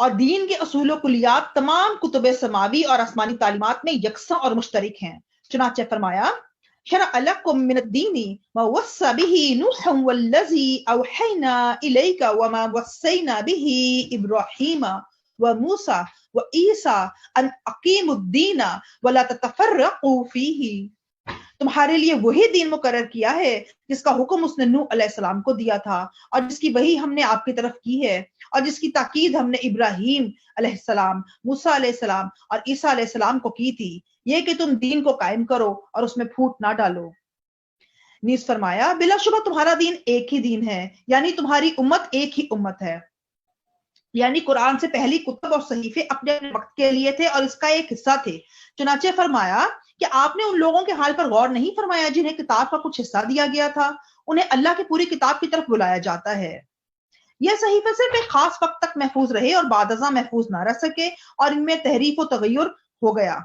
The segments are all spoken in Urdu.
اور دین کے اصول و کلیات تمام کتب سماوی اور آسمانی تعلیمات میں یکساں اور مشترک ہیں۔ چنانچہ فرمایا شرع لکم من الدین ما وصى به نوحا والذی اوحینا الیک وما وصینا به ابراہیم وموسیٰ وعیسیٰ ان اقیموا الدین ولا تتفرقوا فیہ۔ تمہارے لیے وہی دین مقرر کیا ہے جس کا حکم اس نے نوح علیہ السلام کو دیا تھا، اور جس کی وحی ہم نے آپ کی طرف کی ہے، اور جس کی تاکید ہم نے ابراہیم علیہ السلام، موسیٰ علیہ السلام اور عیسیٰ علیہ السلام کو کی تھی، یہ کہ تم دین کو قائم کرو اور اس میں پھوٹ نہ ڈالو۔ نیز فرمایا بلا شبہ تمہارا دین ایک ہی دین ہے، یعنی تمہاری امت ایک ہی امت ہے، یعنی قرآن سے پہلی کتب اور صحیفے اپنے اپنے وقت کے لیے تھے اور اس کا ایک حصہ تھے۔ چنانچہ فرمایا کہ آپ نے ان لوگوں کے حال پر غور نہیں فرمایا جنہیں کتاب کا کچھ حصہ دیا گیا تھا، انہیں اللہ کی پوری کتاب کی طرف بلایا جاتا ہے۔ یہ صحیفے صرف ایک خاص وقت تک محفوظ رہے اور بعد ازاں محفوظ نہ رہ سکے اور ان میں تحریف و تغیر ہو گیا۔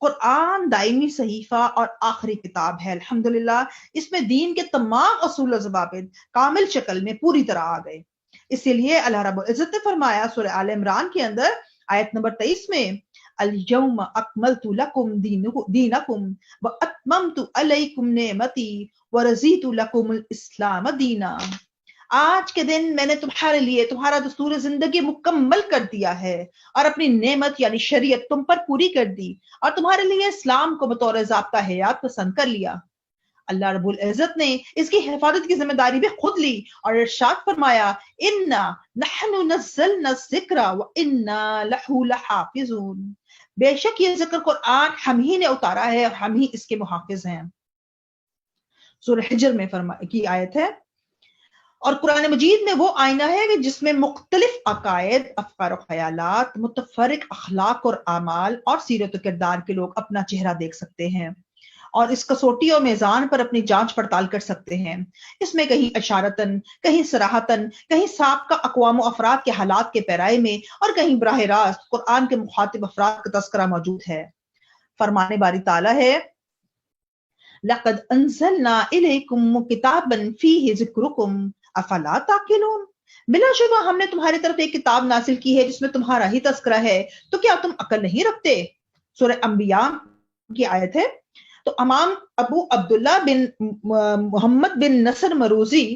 قرآن دائمی صحیفہ اور آخری کتاب ہے، الحمدللہ۔ اس میں دین کے تمام اصول و ضوابط کامل شکل میں پوری طرح آ گئے۔ اسی لیے اللہ رب العزت نے فرمایا سورہ آل عمران کے اندر آیت نمبر 23 میں اليوم اکملت لکم دینکم واتممت علیکم نعمتی ورضیت لکم الاسلام دینا۔ آج کے دن میں نے تمہارے لیے تمہارا دستور زندگی مکمل کر دیا ہے اور اپنی نعمت یعنی شریعت تم پر پوری کر دی اور تمہارے لیے اسلام کو بطور ضابطہ حیات پسند کر لیا۔ اللہ رب العزت نے اس کی حفاظت کی ذمہ داری بھی خود لی اور ارشاد فرمایا انا نحن نزلنا الذکر وانا لہ لحافظون۔ بے شک یہ ذکر قرآن ہم ہی نے اتارا ہے اور ہم ہی اس کے محافظ ہیں۔ سورہ حجر میں کی آیت ہے۔ اور قرآن مجید میں وہ آئینہ ہے کہ جس میں مختلف عقائد، افکار و خیالات، متفرق اخلاق اور اعمال اور سیرت و کردار کے لوگ اپنا چہرہ دیکھ سکتے ہیں اور اس کسوٹی اور میزان پر اپنی جانچ پڑتال کر سکتے ہیں۔ اس میں کہیں اشارتاً، کہیں صراحتاً، کہیں سابقہ اقوام و افراد کے حالات کے پیرائی میں اور کہیں براہ راست قرآن کے مخاطب افراد کا تذکرہ موجود ہے۔ فرمانے باری تعالیٰ ہے لَقَدْ أَنزَلْنَا إِلَيْكُمْ كِتَابًا فِيهِ ذِكْرُكُمْ افلا تعقلون۔ بلا شبہ ہم نے تمہاری طرف ایک کتاب نازل کی ہے جس میں تمہارا ہی تذکرہ ہے، تو کیا تم عقل نہیں رکھتے؟ سورہ انبیاء کی آیت ہے۔ تو امام ابو عبداللہ بن محمد بن نصر مروزی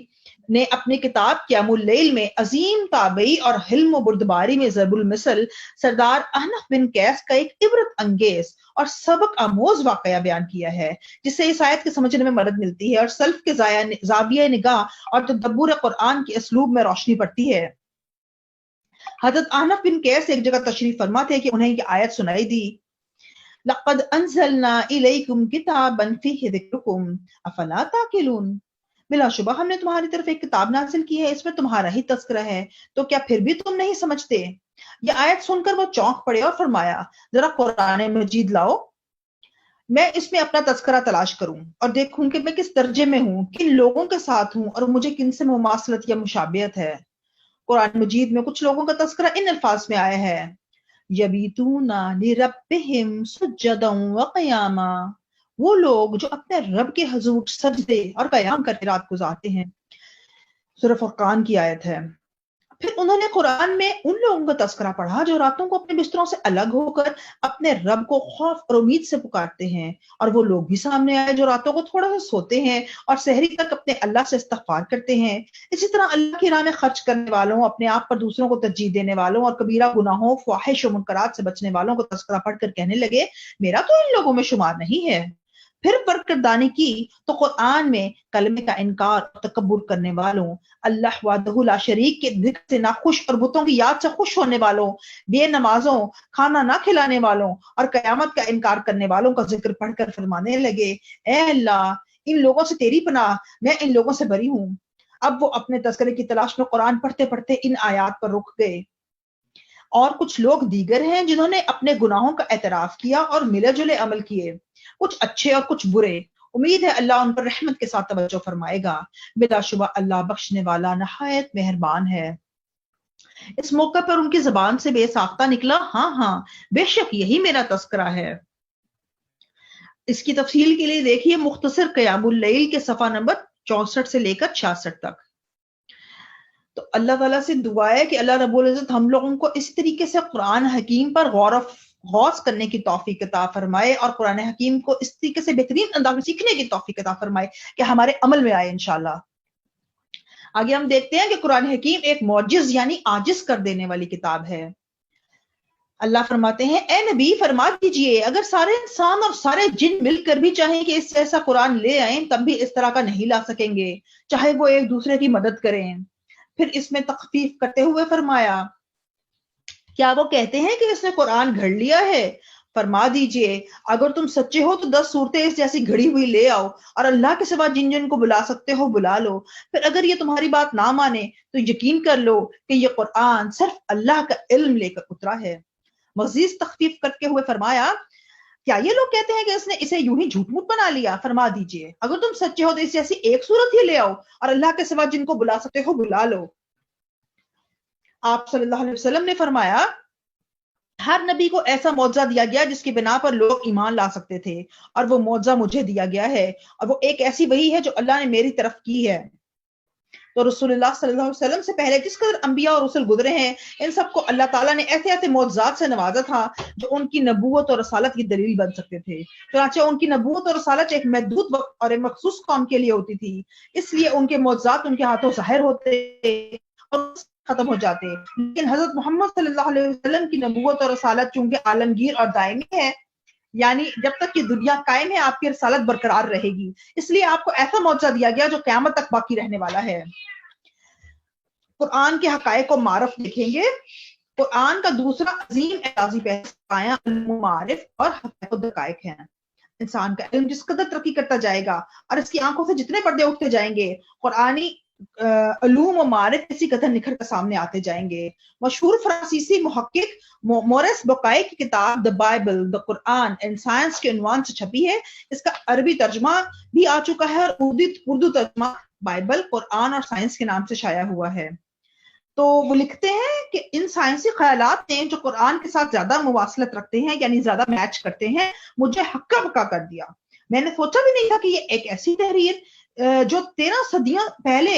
نے اپنی کتاب قیام اللیل میں عظیم تابعی اور حلم و بردباری میں ضرب المثل سردار احنف بن قیس کا ایک عبرت انگیز اور سبق آموز واقعہ بیان کیا ہے، جس سے اس آیت کے سمجھنے میں مدد ملتی ہے اور سلف کے زاویہ نگاہ اور تدبر قرآن کے اسلوب میں روشنی پڑتی ہے۔ حضرت احنف بن قیس ایک جگہ تشریف فرما تھے کہ انہیں یہ آیت سنائی دی لَقَدْ أَنزَلْنَا إِلَيْكُمْ كِتَابًا فِيهِ ذِكْرُكُمْ أَفَلَا تَعْقِلُونَ۔ بلا شبہ ہم نے تمہاری طرف ایک کتاب نازل کی ہے، اس میں تمہارا ہی تذکرہ ہے، تو کیا پھر بھی تم نہیں سمجھتے؟ یہ آیت سن کر وہ چونک پڑے اور فرمایا ذرا قرآن مجید لاؤ، میں اس میں اپنا تذکرہ تلاش کروں اور دیکھوں کہ میں کس درجے میں ہوں، کن لوگوں کے ساتھ ہوں اور مجھے کن سے مماثلت یا مشابہت ہے۔ قرآن مجید میں کچھ لوگوں کا تذکرہ ان الفاظ میں آیا ہے یبیتون لربہم سجدا وقیاما، وہ لوگ جو اپنے رب کے حضور سجدے اور قیام کر کے رات گزارتے ہیں۔ سورہ فرقان کی آیت ہے۔ پھر انہوں نے قرآن میں ان لوگوں کا تذکرہ پڑھا جو راتوں کو اپنے بستروں سے الگ ہو کر اپنے رب کو خوف اور امید سے پکارتے ہیں، اور وہ لوگ بھی سامنے آئے جو راتوں کو تھوڑا سا سوتے ہیں اور سحری تک اپنے اللہ سے استغفار کرتے ہیں۔ اسی طرح اللہ کی راہ میں خرچ کرنے والوں، اپنے آپ پر دوسروں کو ترجیح دینے والوں اور کبیرہ گناہوں، فواحش و منکرات سے بچنے والوں کو تذکرہ پڑھ کر کہنے لگے میرا تو ان لوگوں میں شمار نہیں ہے۔ پھر برکردانی کی تو قرآن میں کلمے کا انکار اور تکبر کرنے والوں، اللہ وحدہ لا شریک کے ذکر سے ناخوش اور بتوں کی یاد سے خوش ہونے والوں، بے نمازوں، کھانا نہ کھلانے والوں اور قیامت کا انکار کرنے والوں کا ذکر پڑھ کر فرمانے لگے اے اللہ ان لوگوں سے تیری پناہ، میں ان لوگوں سے بری ہوں۔ اب وہ اپنے تذکرے کی تلاش میں قرآن پڑھتے پڑھتے ان آیات پر رک گئے۔ اور کچھ لوگ دیگر ہیں جنہوں نے اپنے گناہوں کا اعتراف کیا اور ملے جلے عمل کیے، کچھ اچھے اور کچھ برے۔ امید ہے اللہ ان پر رحمت کے ساتھ توجہ فرمائے گا۔ بلا شبہ اللہ بخشنے والا نہایت مہربان ہے۔ اس موقع پر ان کی زبان سے بے ساختہ نکلا ہاں ہاں بے شک یہی میرا تذکرہ ہے۔ اس کی تفصیل کے لیے دیکھیے مختصر قیام اللیل کے صفحہ نمبر 64 سے لے کر 66 تک۔ تو اللہ تعالیٰ سے دعا ہے کہ اللہ رب العزت ہم لوگوں کو اس طریقے سے قرآن حکیم پر غوث کرنے کی توفیق عطا فرمائے اور قرآن حکیم کو اس طریقے سے بہترین انداز میں سیکھنے کی توفیق عطا فرمائے کہ ہمارے عمل میں آئے انشاءاللہ۔ آگے ہم دیکھتے ہیں کہ قرآن حکیم ایک معجز یعنی عاجز کر دینے والی کتاب ہے۔ اللہ فرماتے ہیں اے نبی فرما دیجئے اگر سارے انسان اور سارے جن مل کر بھی چاہیں کہ اس جیسا قرآن لے آئیں تب بھی اس طرح کا نہیں لا سکیں گے، چاہے وہ ایک دوسرے کی مدد کریں۔ پھر اس میں تخفیف کرتے ہوئے فرمایا کیا وہ کہتے ہیں کہ اس نے قرآن گھڑ لیا ہے؟ فرما دیجئے اگر تم سچے ہو تو 10 صورتیں اس جیسی گھڑی ہوئی لے آؤ اور اللہ کے سوا جن جن کو بلا سکتے ہو بلا لو، پھر اگر یہ تمہاری بات نہ مانے تو یقین کر لو کہ یہ قرآن صرف اللہ کا علم لے کر اترا ہے۔ مزید تخفیف کرتے ہوئے فرمایا کیا یہ لوگ کہتے ہیں کہ اس نے اسے یوں ہی جھوٹ موٹ بنا لیا؟ فرما دیجئے اگر تم سچے ہو تو اس جیسی ایک صورت ہی لے آؤ اور اللہ کے سوا جن کو بلا سکتے ہو بلا لو۔ آپ صلی اللہ علیہ وسلم نے فرمایا ہر نبی کو ایسا معجزہ دیا گیا جس کی بنا پر لوگ ایمان لا سکتے تھے، اور وہ معجزہ مجھے دیا گیا ہے، اور وہ ایک ایسی وحی ہے جو اللہ نے میری طرف کی ہے۔ تو رسول اللہ صلی اللہ علیہ وسلم سے پہلے جس قدر انبیاء اور رسول گزرے ہیں ان سب کو اللہ تعالیٰ نے ایسے ایسے معجزات سے نوازا تھا جو ان کی نبوت اور رسالت کی دلیل بن سکتے تھے۔ چنانچہ ان کی نبوت اور رسالت ایک محدود وقت اور ایک مخصوص قوم کے لیے ہوتی تھی، اس لیے ان کے معجزات ان کے ہاتھوں ظاہر ہوتے اور ختم ہو جاتے، لیکن حضرت محمد صلی اللہ علیہ وسلم کی نبوت اور رسالت چونکہ عالمگیر اور دائمی ہے، یعنی جب تک کہ دنیا قائم ہے آپ کی رسالت برقرار رہے گی، اس لیے آپ کو ایسا معجزہ دیا گیا جو قیامت تک باقی رہنے والا ہے۔ قرآن کے حقائق و معرف دیکھیں گے۔ قرآن کا دوسرا عظیم اعزازی پیمانہ علم و معارف اور حقائق و دقائق ہیں۔ انسان کا علم جس قدر ترقی کرتا جائے گا اور اس کی آنکھوں سے جتنے پردے اٹھتے جائیں گے، قرآنی علوم و معارف اسی قدر نکھر کر سامنے آتے جائیں گے۔ مشہور فرانسیسی محقق مورس بوکائے کی کتاب The Bible, The Quran and Science کے عنوان سے چھپی ہے، اس کا عربی ترجمہ بھی آ چکا ہے اور اردو ترجمہ بائبل، قرآن اور سائنس کے نام سے شائع ہوا ہے۔ تو وہ لکھتے ہیں کہ ان سائنسی خیالات نے جو قرآن کے ساتھ زیادہ مواصلت رکھتے ہیں یعنی زیادہ میچ کرتے ہیں مجھے ہکا بکا کر دیا۔ میں نے سوچا بھی نہیں تھا کہ یہ ایک ایسی تحریر جو 13 صدیاں پہلے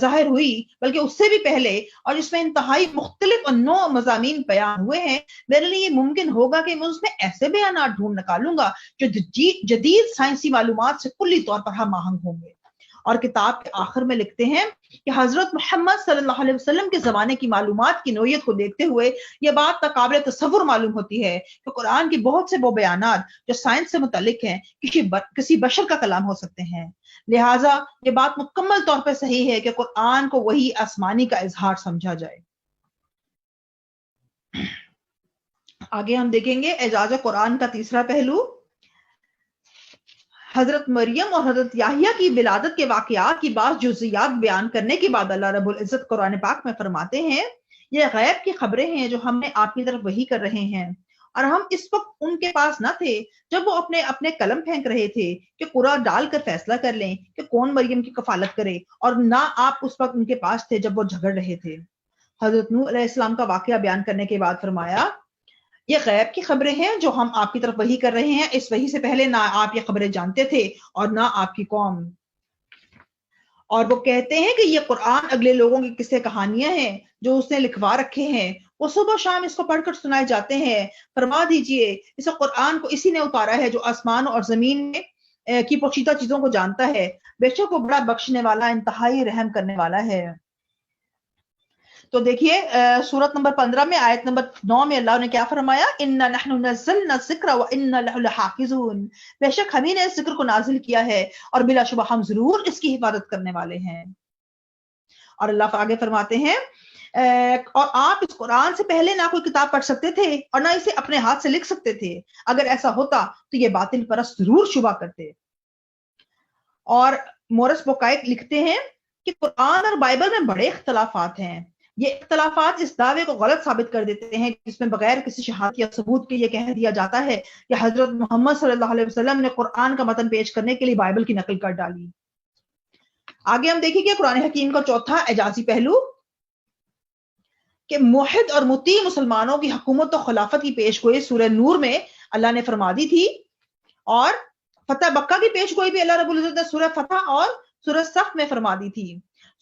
ظاہر ہوئی بلکہ اس سے بھی پہلے اور جس میں انتہائی مختلف اور نو مضامین بیان ہوئے ہیں، میرے لیے یہ ممکن ہوگا کہ میں اس میں ایسے بیانات ڈھونڈ نکالوں گا جو جدید سائنسی معلومات سے کلی طور پر ہم آہنگ ہوں گے۔ اور کتاب کے آخر میں لکھتے ہیں کہ حضرت محمد صلی اللہ علیہ وسلم کے زمانے کی معلومات کی نوعیت کو دیکھتے ہوئے یہ بات قابل تصور معلوم ہوتی ہے کہ قرآن کی بہت سے وہ بیانات جو سائنس سے متعلق ہیں کسی بشر کا کلام ہو سکتے ہیں، لہٰذا یہ بات مکمل طور پر صحیح ہے کہ قرآن کو وحی آسمانی کا اظہار سمجھا جائے۔ آگے ہم دیکھیں گے اعجاز قرآن کا تیسرا پہلو۔ حضرت مریم اور حضرت یحییٰ کی ولادت کے واقعات کی بعض جزئیات بیان کرنے کے بعد اللہ رب العزت قرآن پاک میں فرماتے ہیں یہ غیب کی خبریں ہیں جو ہم نے آپ کی طرف وحی کر رہے ہیں، اور ہم اس وقت ان کے پاس نہ تھے جب وہ اپنے قلم پھینک رہے تھے کہ قرآن ڈال کر فیصلہ کر لیں کہ کون مریم کی کفالت کرے، اور نہ آپ اس وقت ان کے پاس تھے جب وہ جھگڑ رہے تھے۔ حضرت نوح علیہ السلام کا واقعہ بیان کرنے کے بعد فرمایا یہ غیب کی خبریں ہیں جو ہم آپ کی طرف وحی کر رہے ہیں، اس وحی سے پہلے نہ آپ یہ خبریں جانتے تھے اور نہ آپ کی قوم۔ اور وہ کہتے ہیں کہ یہ قرآن اگلے لوگوں کی قصے کہانیاں ہیں جو اس نے لکھوا رکھے ہیں، وہ صبح شام اس کو پڑھ کر سنائے جاتے ہیں۔ فرما دیجئے اس قرآن کو اسی نے اتارا ہے جو آسمان اور زمین کی پوشیدہ چیزوں کو جانتا ہے، بے شک وہ بڑا بخشنے والا انتہائی رحم کرنے والا ہے۔ تو دیکھیے سورت نمبر 15 میں آیت نمبر 9 میں اللہ نے کیا فرمایا، اِنَّا نَحْنُ نَزَّلْنَا الذِّكْرَ وَإِنَّا لَهُ لَحَافِظُونَ، بے شک ہم ہی نے اس ذکر کو نازل کیا ہے اور بلا شبہ ہم ضرور اس کی حفاظت کرنے والے ہیں۔ اور اللہ آگے فرماتے ہیں اور آپ اس قرآن سے پہلے نہ کوئی کتاب پڑھ سکتے تھے اور نہ اسے اپنے ہاتھ سے لکھ سکتے تھے، اگر ایسا ہوتا تو یہ باطل پرست ضرور شبہ کرتے۔ اور مورس بوکائے لکھتے ہیں کہ قرآن اور بائبل میں بڑے اختلافات ہیں، یہ اختلافات اس دعوے کو غلط ثابت کر دیتے ہیں جس میں بغیر کسی شہادت یا ثبوت کے یہ کہہ دیا جاتا ہے کہ حضرت محمد صلی اللہ علیہ وسلم نے قرآن کا متن پیش کرنے کے لیے بائبل کی نقل کر ڈالی۔ آگے ہم دیکھیں گے قرآن حکیم کا چوتھا اعجازی پہلو کہ موحد اور مطیع مسلمانوں کی حکومت و خلافت کی پیش گوئی سورہ نور میں اللہ نے فرما دی تھی، اور فتح مکہ کی پیش گوئی بھی اللہ رب العزت نے سورہ فتح اور سورہ صف میں فرما دی تھی۔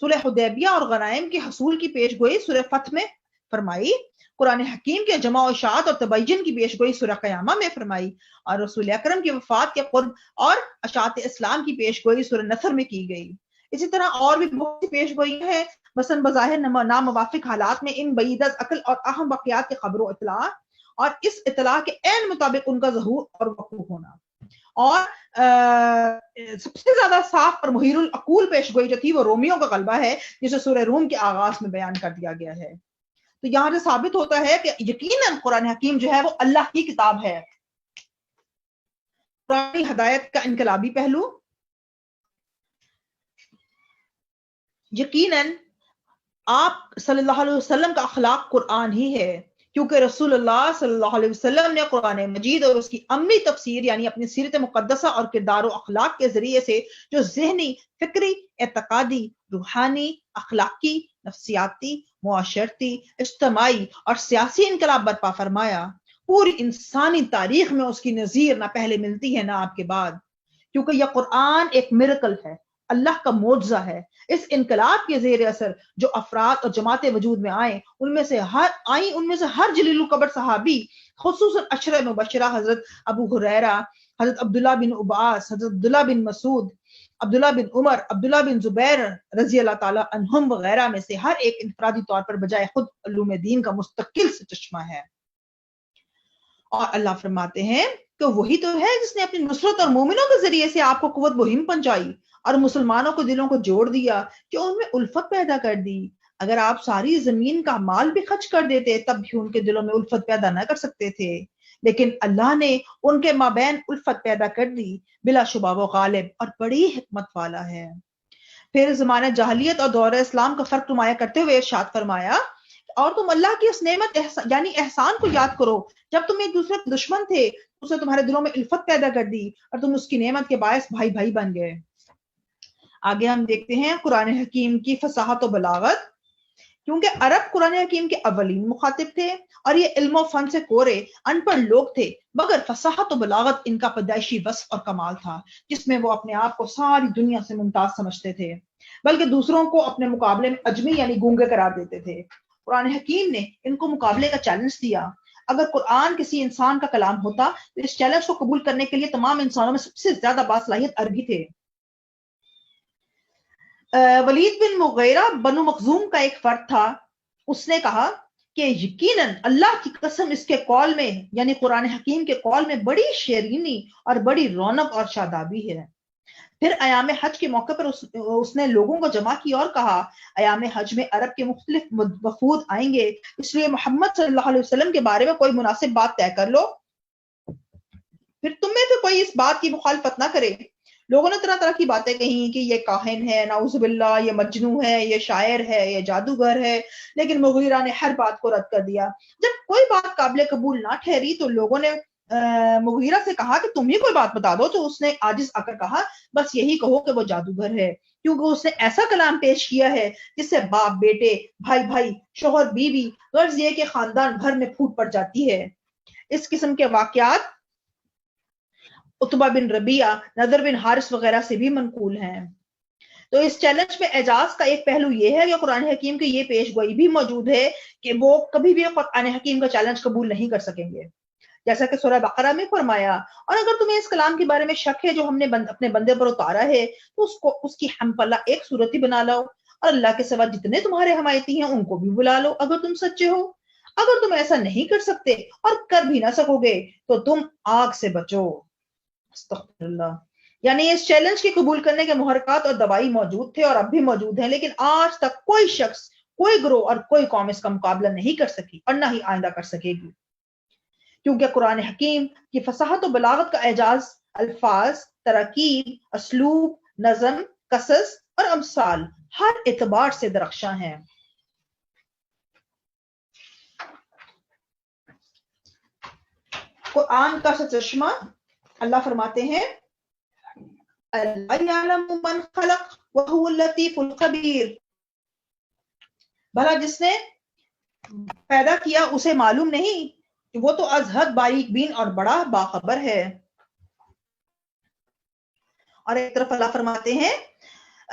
صلح حدیبیہ اور غنائم کے حصول کی پیش گوئی سورہ فتح میں فرمائی، قرآن حکیم کے جمع و اشاعت اور تبین کی پیش گوئی سورہ قیامہ میں فرمائی، اور رسول اکرم کی وفات کے قرب اور اشاعت اسلام کی پیش گوئی سورہ نصر میں کی گئی۔ اسی طرح اور بھی بہت سی پیش گوئی ہیں، مثلا بظاہر ناموافق حالات میں ان بعید از عقل اور اہم واقعات کے خبر و اطلاع اور اس اطلاع کے عین مطابق ان کا ظہور اور وقوع ہونا، اور سب سے زیادہ صاف اور محیر العقول پیش گوئی جو تھی وہ رومیوں کا غلبہ ہے، جسے سورہ روم کے آغاز میں بیان کر دیا گیا ہے۔ تو یہاں سے ثابت ہوتا ہے کہ یقیناً قرآن حکیم جو ہے وہ اللہ کی کتاب ہے۔ قرآن ہدایت کا انقلابی پہلو، یقیناً آپ صلی اللہ علیہ وسلم کا اخلاق قرآن ہی ہے، کیونکہ رسول اللہ صلی اللہ علیہ وسلم نے قرآن مجید اور اس کی عملی تفسیر یعنی اپنی سیرت مقدسہ اور کردار و اخلاق کے ذریعے سے جو ذہنی، فکری، اعتقادی، روحانی، اخلاقی، نفسیاتی، معاشرتی، اجتماعی اور سیاسی انقلاب برپا فرمایا، پوری انسانی تاریخ میں اس کی نظیر نہ پہلے ملتی ہے نہ آپ کے بعد، کیونکہ یہ قرآن ایک میریکل ہے، اللہ کا معجزہ ہے۔ اس انقلاب کے زیر اثر جو افراد اور جماعتیں وجود میں آئیں، ان میں سے ہر جلیل القبر صحابی، خصوصاً عشرہ مبشرہ حضرت ابو ہریرہ، حضرت عبداللہ بن عباس، حضرت عبداللہ بن مسعود، عبداللہ بن عمر، عبداللہ بن زبیر رضی اللہ تعالی عنہم وغیرہ میں سے ہر ایک انفرادی طور پر بجائے خود علوم دین کا مستقل سے چشمہ ہے۔ اور اللہ فرماتے ہیں کہ وہی تو ہے جس نے اپنی نصرت اور مومنوں کے ذریعے سے آپ کو قوت مہم پہنچائی اور مسلمانوں کو دلوں کو جوڑ دیا کہ ان میں الفت پیدا کر دی۔ اگر آپ ساری زمین کا مال بھی خرچ کر دیتے تب بھی ان کے دلوں میں الفت پیدا نہ کر سکتے تھے، لیکن اللہ نے ان کے مابین الفت پیدا کر دی، بلا شبہ وہ غالب اور بڑی حکمت والا ہے۔ پھر زمانہ جاہلیت اور دور اسلام کا فرق نمایاں کرتے ہوئے ارشاد فرمایا، اور تم اللہ کی اس نعمت یعنی احسان کو یاد کرو جب تم ایک دوسرے کے دشمن تھے، اس نے تمہارے دلوں میں الفت پیدا کر دی اور تم اس کی نعمت کے باعث بھائی بھائی بن گئے۔ آگے ہم دیکھتے ہیں قرآن حکیم کی فصاحت و بلاغت، کیونکہ عرب قرآن حکیم کے اولین مخاطب تھے اور یہ علم و فن سے کورے ان پڑھ لوگ تھے، مگر فصاحت و بلاغت ان کا پیدائشی وصف اور کمال تھا، جس میں وہ اپنے آپ کو ساری دنیا سے ممتاز سمجھتے تھے، بلکہ دوسروں کو اپنے مقابلے میں اجمی یعنی گونگے قرار دیتے تھے۔ قرآن حکیم نے ان کو مقابلے کا چیلنج دیا۔ اگر قرآن کسی انسان کا کلام ہوتا تو اس چیلنج کو قبول کرنے کے لیے تمام انسانوں میں سب سے زیادہ باصلاحیت عربی تھے۔ ولید بن مغیرہ بنو مخزوم کا ایک فرد تھا، اس نے کہا کہ یقیناً اللہ کی قسم اس کے قول میں یعنی قرآن حکیم کے قول میں بڑی شیرینی اور بڑی رونق اور شادابی ہے۔ پھر ایام حج کے موقع پر اس نے لوگوں کو جمع کی اور کہا، ایام حج میں عرب کے مختلف وفود آئیں گے، اس لیے محمد صلی اللہ علیہ وسلم کے بارے میں کوئی مناسب بات طے کر لو، پھر تم میں سے کوئی اس بات کی مخالفت نہ کرے۔ لوگوں نے طرح طرح کی باتیں کہیں کہ یہ کاہن ہے، نعوذ باللہ، یہ مجنو ہے، یہ شاعر ہے، یہ جادوگر ہے، لیکن مغیرہ نے ہر بات کو رد کر دیا۔ جب کوئی بات قابل قبول نہ ٹھہری تو لوگوں نے مغیرہ سے کہا کہ تم ہی کوئی بات بتا دو، تو اس نے عاجز آ کر کہا، بس یہی کہو کہ وہ جادوگر ہے، کیونکہ اس نے ایسا کلام پیش کیا ہے جس سے باپ بیٹے، بھائی بھائی، شوہر بیوی، غرض یہ کہ خاندان بھر میں پھوٹ پڑ جاتی ہے۔ اس قسم کے واقعات عتبہ بن ربیعہ، نضر بن حارث وغیرہ سے بھی منقول ہیں۔ تو اس چیلنج میں اعجاز کا ایک پہلو یہ ہے کہ قرآن حکیم کی یہ پیش گوئی بھی موجود ہے کہ وہ کبھی بھی قرآن حکیم کا چیلنج قبول نہیں کر سکیں گے، جیسا کہ سورہ بقرہ میں فرمایا، اور اگر تمہیں اس کلام کے بارے میں شک ہے جو ہم نے اپنے بندے پر اتارا ہے تو اس کی ہم پلہ ایک صورت ہی بنا لو، اور اللہ کے سوا جتنے تمہارے حمایتی ہیں ان کو بھی بلا لو اگر تم سچے ہو۔ اگر تم ایسا نہیں کر سکتے اور کر بھی نہ سکو گے تو تم آگ سے بچو۔ استغفر اللہ۔ یعنی اس چیلنج کے قبول کرنے کے محرکات اور دوائی موجود تھے اور اب بھی موجود ہیں، لیکن آج تک کوئی شخص، کوئی گروہ اور کوئی قوم اس کا مقابلہ نہیں کر سکی اور نہ ہی آئندہ کر سکے گی، کیونکہ قرآن حکیم کی فصاحت و بلاغت کا اعجاز الفاظ، تراکیب، اسلوب، نظم، قصص اور امثال ہر اعتبار سے درخشاں ہیں۔ قرآن کا چشمہ، اللہ فرماتے ہیں، اللہ یعلم من خلق وہو اللطیف الخبیر، بھلا جس نے پیدا کیا اسے معلوم نہیں، وہ تو از حد باریک بین اور بڑا باخبر ہے۔ اور ایک طرف اللہ فرماتے ہیں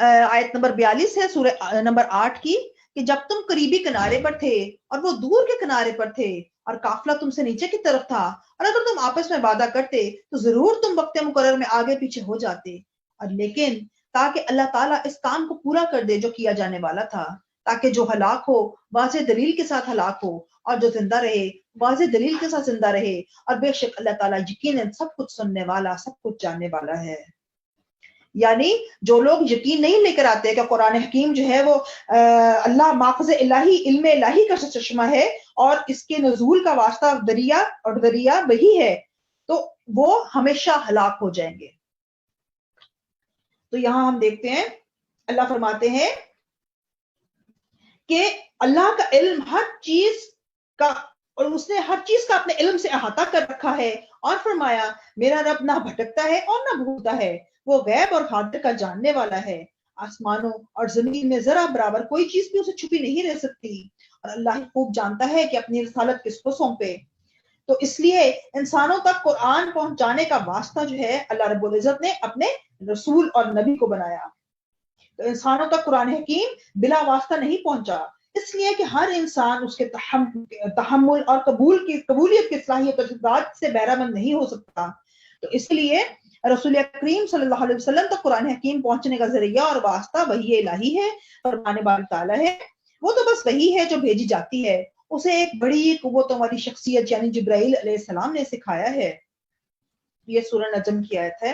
آیت نمبر 42 ہے سورہ نمبر 8 کی، کہ جب تم قریبی کنارے پر تھے اور وہ دور کے کنارے پر تھے اور قافلہ تم سے نیچے کی طرف تھا، اور اگر تم آپس میں وعدہ کرتے تو ضرور تم وقت مقرر میں آگے پیچھے ہو جاتے، اور لیکن تاکہ اللہ تعالیٰ اس کام کو پورا کر دے جو کیا جانے والا تھا، تاکہ جو ہلاک ہو واضح دلیل کے ساتھ ہلاک ہو، اور جو زندہ رہے واضح دلیل کے ساتھ زندہ رہے، اور بے شک اللہ تعالیٰ یقیناً سب کچھ سننے والا، سب کچھ جاننے والا ہے۔ یعنی جو لوگ یقین نہیں لے کر آتے کہ قرآن حکیم جو ہے وہ اللہ ماخذ الہی، علم الہی کا چشمہ ہے اور اس کے نزول کا واسطہ دریا وہی ہے، تو وہ ہمیشہ ہلاک ہو جائیں گے۔ تو یہاں ہم دیکھتے ہیں اللہ فرماتے ہیں کہ اللہ کا علم ہر چیز کا، اور اس نے ہر چیز کا اپنے علم سے احاطہ کر رکھا ہے، اور فرمایا میرا رب نہ بھٹکتا ہے اور نہ بھولتا ہے، وہ غیب اور حاضر کا جاننے والا ہے، آسمانوں اور زمین میں ذرا برابر کوئی چیز بھی اسے چھپی نہیں رہ سکتی، اور اللہ ہی خوب جانتا ہے کہ اپنی رسالت کس کو سونپے۔ تو اس لیے انسانوں تک قرآن پہنچانے کا واسطہ جو ہے اللہ رب العزت نے اپنے رسول اور نبی کو بنایا۔ تو انسانوں تک قرآن حکیم بلا واسطہ نہیں پہنچا، اس لیے کہ ہر انسان اس کے تحمل اور قبولیت کی صلاحیت اور استعداد سے بہرہ مند نہیں ہو سکتا۔ تو اس لیے رسول کریم صلی اللہ علیہ وسلم تک قرآن حکیم پہنچنے کا ذریعہ اور واسطہ وحی الہی ہے، فرمان باری تعالیٰ ہے، وہ تو بس وہی ہے جو بھیجی جاتی ہے، اسے ایک بڑی قوتوں والی شخصیت یعنی جبرائیل علیہ السلام نے سکھایا ہے۔ یہ سورہ نجم کی آیت ہے۔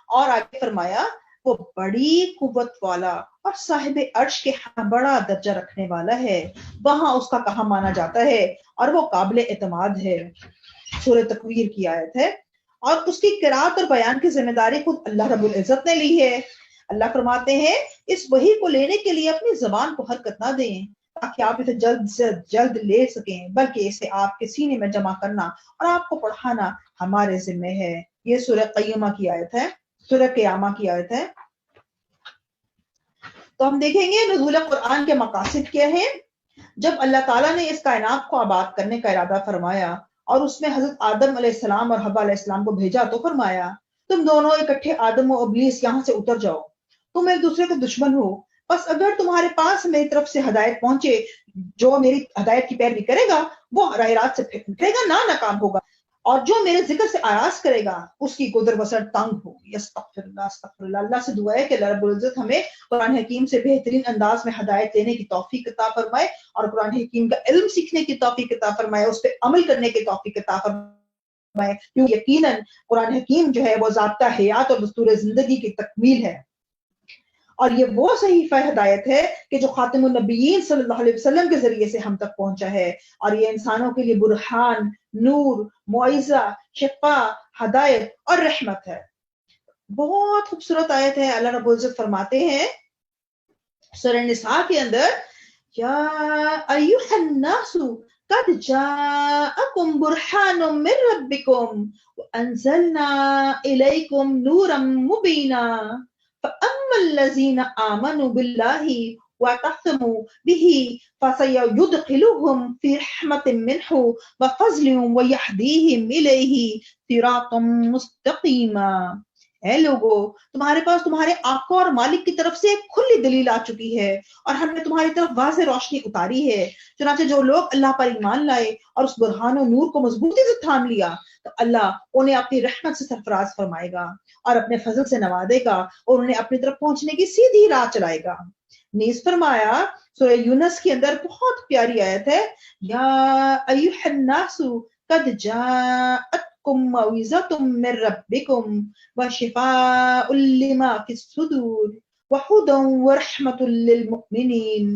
اور آگے فرمایا وہ بڑی قوت والا اور صاحب عرش کے بڑا درجہ رکھنے والا ہے، وہاں اس کا کہاں مانا جاتا ہے اور وہ قابل اعتماد ہے۔ سورہ تکویر کی آیت ہے۔ اور اس کی قرات اور بیان کی ذمہ داری خود اللہ رب العزت نے لی ہے۔ اللہ فرماتے ہیں اس وحی کو لینے کے لیے اپنی زبان کو حرکت نہ دیں تاکہ آپ اسے جلد سے جلد لے سکیں، بلکہ اسے آپ کے سینے میں جمع کرنا اور آپ کو پڑھانا ہمارے ذمہ ہے۔ یہ سورہ قیامہ کی آیت ہے، سورہ قیامہ کی آیت ہے۔ تو ہم دیکھیں گے نزول قرآن کے مقاصد کیا ہیں۔ جب اللہ تعالیٰ نے اس کائنات کو آباد کرنے کا ارادہ فرمایا اور اس میں حضرت آدم علیہ السلام اور حوا علیہ السلام کو بھیجا تو فرمایا تم دونوں اکٹھے آدم و ابلیس یہاں سے اتر جاؤ، تم ایک دوسرے کے دشمن ہو، بس اگر تمہارے پاس میری طرف سے ہدایت پہنچے، جو میری ہدایت کی پیروی کرے گا وہ راہ راست سے پھرے گا، نہ ناکام ہوگا، اور جو میرے ذکر سے آراز کرے گا اس کی گزر بسر تنگ ہوگی۔ استغفر اللہ استغفر اللہ۔ اللہ سے دعا ہے کہ اللہ رب العزت ہمیں قرآن حکیم سے بہترین انداز میں ہدایت لینے کی توفیق عطا فرمائے، اور قرآن حکیم کا علم سیکھنے کی توفیق عطا فرمائے، اس پہ عمل کرنے کی توفیق عطا فرمائے، کیونکہ یقیناً قرآن حکیم جو ہے وہ ضابطہ حیات اور دستور زندگی کی تکمیل ہے، اور یہ وہ صحیفہ ہدایت ہے کہ جو خاتم النبیین صلی اللہ علیہ وسلم کے ذریعے سے ہم تک پہنچا ہے، اور یہ انسانوں کے لیے برہان، نور، معجزہ، شفا، ہدایت اور رحمت ہے۔ بہت خوبصورت آیت ہے۔ اللہ رب العزت فرماتے ہیں سورہ نساء کے اندر، یا ایھا الناس قد جاءکم برہان من ربکم وانزلنا الیکم نورا مبینا فَأَمَّا الَّذِينَ آمَنُوا بِاللَّهِ وَاعْتَصَمُوا بِهِ فَسَيُدْخِلُهُمْ فِي رَحْمَةٍ مِّنْهُ وَفَضْلٍ وَيَهْدِيهِمْ إِلَيْهِ صِرَاطًا مُسْتَقِيمًا۔ اے لوگو، تمہارے پاس تمہارے آقا اور مالک کی طرف سے ایک کھلی دلیل آ چکی ہے، اور ہم نے تمہاری طرف واضح روشنی اتاری ہے، چنانچہ جو لوگ اللہ پر ایمان لائے اور اس برہان و نور کو مضبوطی سے تھام لیا تو اللہ انہیں اپنی رحمت سے سرفراز فرمائے گا اور اپنے فضل سے نوازے گا اور انہیں اپنی طرف پہنچنے کی سیدھی راہ چلائے گا۔ نیز فرمایا سورہ یونس کے اندر بہت پیاری آیت ہے، یا ایھا الناس قد جاءتکم موعظۃ من ربکم وشفاء لما فی الصدور وہدی ورحمۃ للمؤمنین۔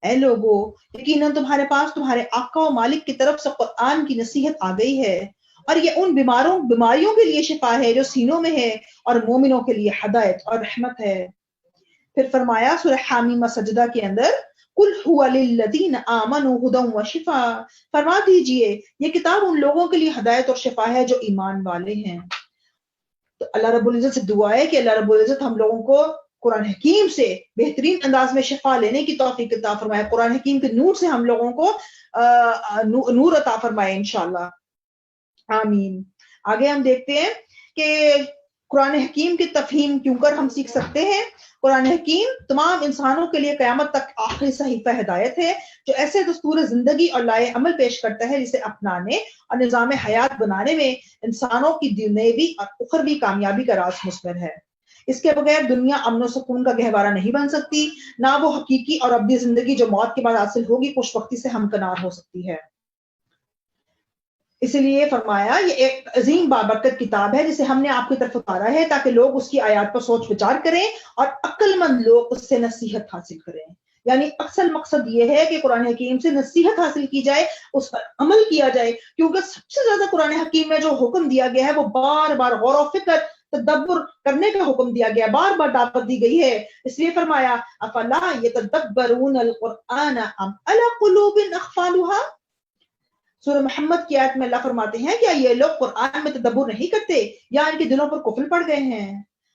اے لوگو، یقیناً تمہارے پاس تمہارے آقا و مالک کی طرف سے قرآن کی نصیحت آ گئی ہے، اور یہ ان بیماریوں کے لیے شفا ہے جو سینوں میں ہے، اور مومنوں کے لیے ہدایت اور رحمت ہے۔ پھر فرمایا سورہ حامیم سجدہ کے اندر، قُلْ هُوَ لِلَّذِينَ آمَنُوا هُدًى وَشِفَاء، فرما دیجئے یہ کتاب ان لوگوں کے لیے ہدایت اور شفا ہے جو ایمان والے ہیں۔ تو اللہ رب العزت سے دعا ہے کہ اللہ رب العزت ہم لوگوں کو قرآن حکیم سے بہترین انداز میں شفا لینے کی توفیق عطا فرمائے، قرآن حکیم کے نور سے ہم لوگوں کو نور عطا فرمائے انشاءاللہ، آمین۔ آگے ہم دیکھتے ہیں کہ قرآن حکیم کی تفہیم کیوں کر ہم سیکھ سکتے ہیں؟ قرآن حکیم تمام انسانوں کے لیے قیامت تک آخری صحیفہ ہدایت ہے، جو ایسے دستور زندگی اور لائے عمل پیش کرتا ہے جسے اپنانے اور نظام حیات بنانے میں انسانوں کی دنیوی اور اخروی کامیابی کا راز مثمر ہے۔ اس کے بغیر دنیا امن و سکون کا گہوارہ نہیں بن سکتی، نہ وہ حقیقی اور ابدی زندگی جو موت کے بعد حاصل ہوگی خوش وقتی سے ہمکنار ہو سکتی ہے۔ اسی لیے فرمایا یہ ایک عظیم بابرکت کتاب ہے جسے ہم نے آپ کی طرف اتارا ہے تاکہ لوگ اس کی آیات پر سوچ وچار کریں اور عقل مند لوگ اس سے نصیحت حاصل کریں۔ یعنی اصل مقصد یہ ہے کہ قرآن حکیم سے نصیحت حاصل کی جائے، اس پر عمل کیا جائے، کیونکہ سب سے زیادہ قرآن حکیم میں جو حکم دیا گیا ہے وہ بار بار غور و فکر تدبر کرنے کا حکم دیا گیا، بار بار دعوت دی گئی ہے۔ اس لیے فرمایا افلا یتدبرون القرآن ام علی قلوب اقفالها۔ سورہ محمد کی آیت میں اللہ فرماتے ہیں کیا یہ لوگ قرآن میں تدبر نہیں کرتے یا ان کے دلوں پر قفل پڑ گئے ہیں؟